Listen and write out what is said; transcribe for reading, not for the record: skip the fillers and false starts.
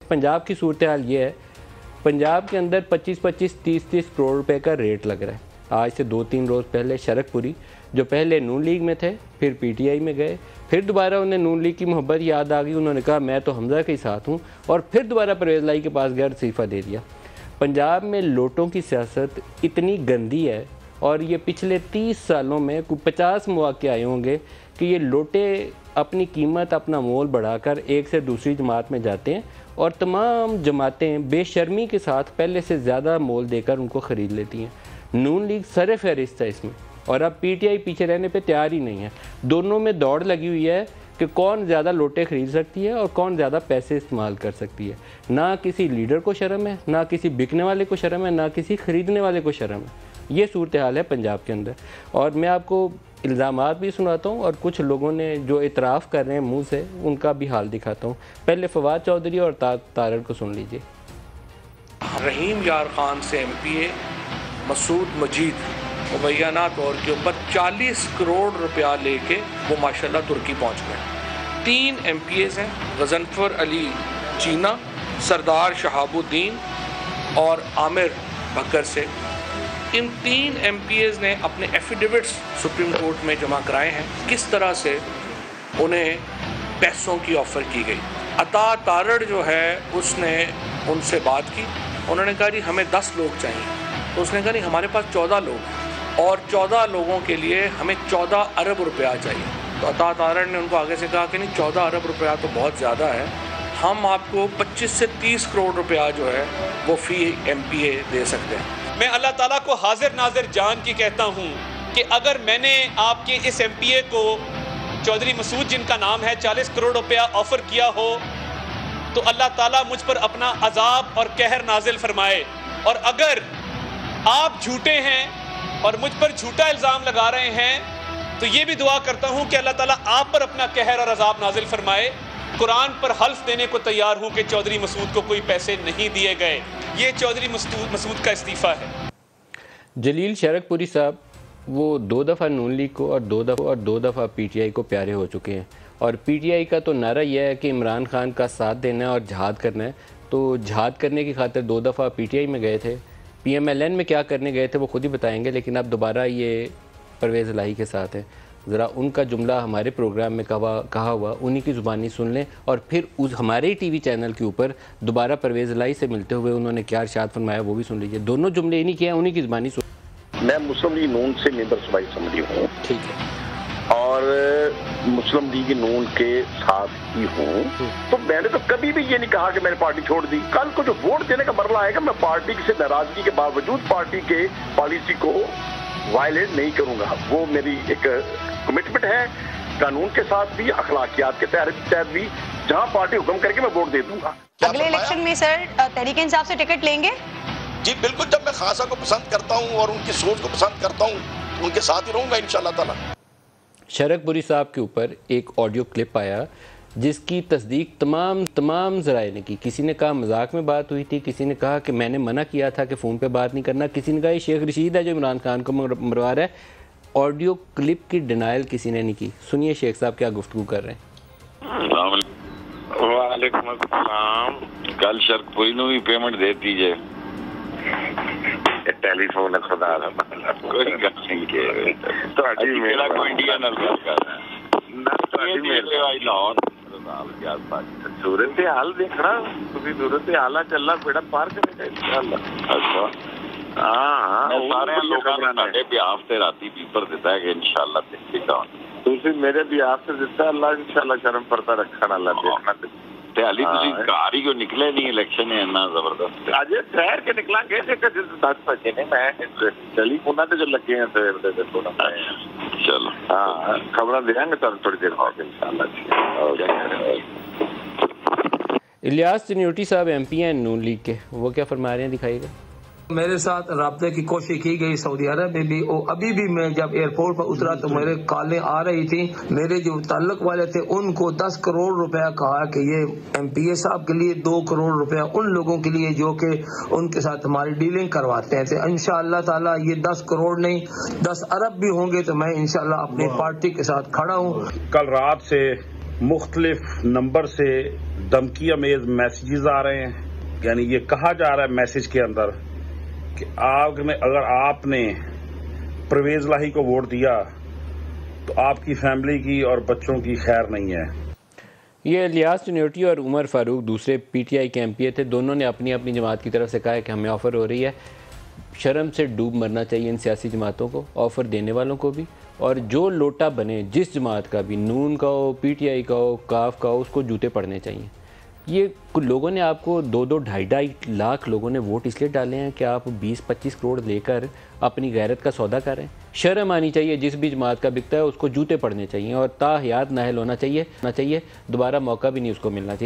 पंजाब की सूरत हाल ये है, पंजाब के अंदर 25-25, 30-30 करोड़ रुपए का रेट लग रहा है। आज से 2-3 रोज़ पहले शरकपुरी, जो पहले नून लीग में थे, फिर पीटीआई में गए, फिर दोबारा उन्हें नून लीग की मोहब्बत याद आ गई, उन्होंने कहा मैं तो हमजा के साथ हूँ, और फिर दोबारा परवेज़ लाई के पास गया, इस्तीफ़ा दे दिया। पंजाब में लोटों की सियासत इतनी गंदी है, और ये पिछले 30 सालों में कुछ 50 मौके आए होंगे कि ये लोटे अपनी कीमत, अपना मोल बढ़ाकर एक से दूसरी जमात में जाते हैं, और तमाम जमातें बेशर्मी के साथ पहले से ज़्यादा मोल देकर उनको ख़रीद लेती हैं। नून लीग सर फहरिस्त है इसमें, और अब पीटीआई पीछे रहने पे तैयार ही नहीं है। दोनों में दौड़ लगी हुई है कि कौन ज़्यादा लोटे ख़रीद सकती है और कौन ज़्यादा पैसे इस्तेमाल कर सकती है। ना किसी लीडर को शर्म है, ना किसी बिकने वाले को शर्म है, ना किसी ख़रीदने वाले को शर्म है। ये सूरत हाल है पंजाब के अंदर। और मैं आपको इल्ज़ामात भी सुनाता हूँ, और कुछ लोगों ने जो इतराफ़ कर रहे हैं मुँह से, उनका भी हाल दिखाता हूँ। पहले फवाद चौधरी और तारड़ को सुन लीजिए। रहीम यार खान से एमपीए मसूद मजीद मुबैना तौर के ऊपर 40 करोड़ रुपया लेके वो माशाल्लाह तुर्की पहुंच गए। 3 एमपीएस हैं, गजनफर अली चीना, सरदार शहाबुद्दीन और आमिर बकर से। इन 3 एमपीएस ने अपने एफिडेविट्स सुप्रीम कोर्ट में जमा कराए हैं। किस तरह से उन्हें पैसों की ऑफ़र की गई। अता तारड़ जो है उसने उनसे बात की, उन्होंने कहा जी हमें 10 लोग चाहिए। तो उसने कहा नहीं, हमारे पास 14 लोग हैं, और 14 लोगों के लिए हमें 14 अरब रुपया चाहिए। तो अता तारड़ ने उनको आगे से कहा कि नहीं, 14 अरब रुपया तो बहुत ज़्यादा है, हम आपको 25 से 30 करोड़ रुपया जो है वो फ़ी एमपीए दे सकते हैं। मैं अल्लाह ताला को हाजिर नाजिर जान की कहता हूँ कि अगर मैंने आपके इस एमपीए को, चौधरी मसूद जिनका नाम है, 40 करोड़ रुपया ऑफ़र किया हो, तो अल्लाह ताला मुझ पर अपना अजाब और कहर नाजिल फरमाए। और अगर आप झूठे हैं और मुझ पर झूठा इल्ज़ाम लगा रहे हैं, तो ये भी दुआ करता हूँ कि अल्लाह ताला आप पर अपना कहर और अजाब नाजिल फरमाए। कुरान पर हल्फ देने को तैयार हूँ कि चौधरी मसूद को कोई पैसे नहीं दिए गए। ये चौधरी मसूद का इस्तीफ़ा है। जलील शरकपुरी साहब वो 2 दफ़ा नून लीग को और 2 दफ़ा पीटीआई को प्यारे हो चुके हैं, और पीटीआई का तो नारा यह है कि इमरान खान का साथ देना है और जहाद करना है। तो जहाद करने की खातिर 2 दफ़ा पीटीआई में गए थे, पीएमएलएन में क्या करने गए थे वो खुद ही बताएंगे, लेकिन अब दोबारा ये परवेज़ इलाही के साथ है। ज़रा उनका जुमला हमारे प्रोग्राम में कहा हुआ उन्हीं की ज़ुबानी सुन लें, और फिर उस हमारे ही टीवी चैनल के ऊपर दोबारा परवेज़ इलाही से मिलते हुए उन्होंने क्या इरशाद फरमाया वो भी सुन लीजिए। दोनों जुमले इन्हीं के हैं, उन्हीं की ज़ुबानी सुन। मैं मुस्लिम लीग नून से मेंबर सूबाई असम्बली हूँ, ठीक है, और मुस्लिम लीग नून के साथ ही हूँ। तो मैंने तो कभी भी ये नहीं कहा कि मैंने पार्टी छोड़ दी। कल को जो वोट देने का मरला आएगा, मैं पार्टी से नाराजगी के बावजूद पार्टी के पॉलिसी को वायलेट नहीं करूंगा। वो मेरी एक कमिटमेंट है, कानून के साथ भी, अखलाकियात के तहत भी। जहां पार्टी हुक्म करके मैं वोट दे दूंगा। अगले इलेक्शन में सर तहरीक इंसाफ से टिकट लेंगे? जी बिल्कुल, जब मैं खासा को पसंद करता हूं और उनकी सोच को पसंद करता हूं, उनके साथ ही रहूंगा इंशाअल्लाह ताला। शरकपुरी साहब के ऊपर एक ऑडियो क्लिप आया जिसकी तस्दीक तमाम ज़राए ने की। किसी ने कहा मजाक में बात हुई थी, किसी ने कहा कि मैंने मना किया था कि फ़ोन पे बात नहीं करना, किसी ने कहा ये शेख रशीद है जो इमरान खान को मरवा रहा है। ऑडियो क्लिप की डिनाइल किसी ने नहीं की। सुनिए शेख साहब क्या गुफ्तगू कर रहे हैं। वालेकुम अस्सलाम। कल शरकपुरी ने भी पेमेंट दे दीजिए। टेलीफोन खुदा कोई गल नहीं के तो मेरा कोई इंडिया नल कर रहा है। सूरत हाल देखना, सूरत हाल चलना बेड़ा पार करेगा। अच्छा हाँ, सारे लोगों ने बिहाफ से राती पेपर दिता है कि इंशाल्लाह देखा तुसी मेरे बिहाफ से दिता, अल्लाह इंशाल्लाह शर्म पर्दा रखा ना देखना। ते हाली तुसी घर ही क्यों निकले नहीं इलेक्शन है इतना जबरदस्त। अजय ठहर के निकला के 10 बजे ने मैं चली पुना ते जो लगे हैं सवेर दे देखो ना। चलो हाँ, खबर देंगे तो थोड़ी देर बाद इंशाल्लाह। इलियास चन्योटी साहब एमपी हैं नून लीग के, वो क्या फरमा रहे हैं दिखाइएगा। मेरे साथ राब्ते की कोशिश की गई सऊदी अरब में भी, और अभी भी मैं जब एयरपोर्ट पर उतरा तो मेरे कॉलें आ रही थी। मेरे जो ताल्लुक वाले थे उनको 10 करोड़ रुपया कहा कि ये एमपीए साहब के लिए, 2 करोड़ रुपया उन लोगों के लिए जो कि उनके साथ हमारी डीलिंग करवाते हैं। तो इंशाअल्लाह ताला ये 10 करोड़ नहीं 10 अरब भी होंगे तो मैं इंशाअल्लाह अपनी पार्टी के साथ खड़ा हूँ। कल रात से मुख्तलिफ नंबर से धमकी अमेज मैसेजेस आ रहे हैं। यानी ये कहा जा रहा है मैसेज के अंदर कि अगर आपने परवेज लाही को वोट दिया तो आपकी फैमिली की और बच्चों की खैर नहीं है। ये इलियास चुनियोटी और उमर फारूक दूसरे पीटीआई के एमपीए थे। दोनों ने अपनी अपनी जमात की तरफ से कहा है कि हमें ऑफ़र हो रही है। शर्म से डूब मरना चाहिए इन सियासी जमातों को, ऑफ़र देने वालों को भी, और जो लोटा बने जिस जमात का भी, नून का हो, पीटीआई का हो, काफ का हो, उसको जूते पड़ने चाहिए। ये लोगों ने आपको 2-2, 2.5 लाख लोगों ने वोट इसलिए डाले हैं कि आप 20-25 करोड़ लेकर अपनी गैरत का सौदा करें। शर्म आनी चाहिए। जिस भी जमात का बिकता है उसको जूते पड़ने चाहिए और ताहयात नाहल होना चाहिए। दोबारा मौका भी नहीं उसको मिलना चाहिए।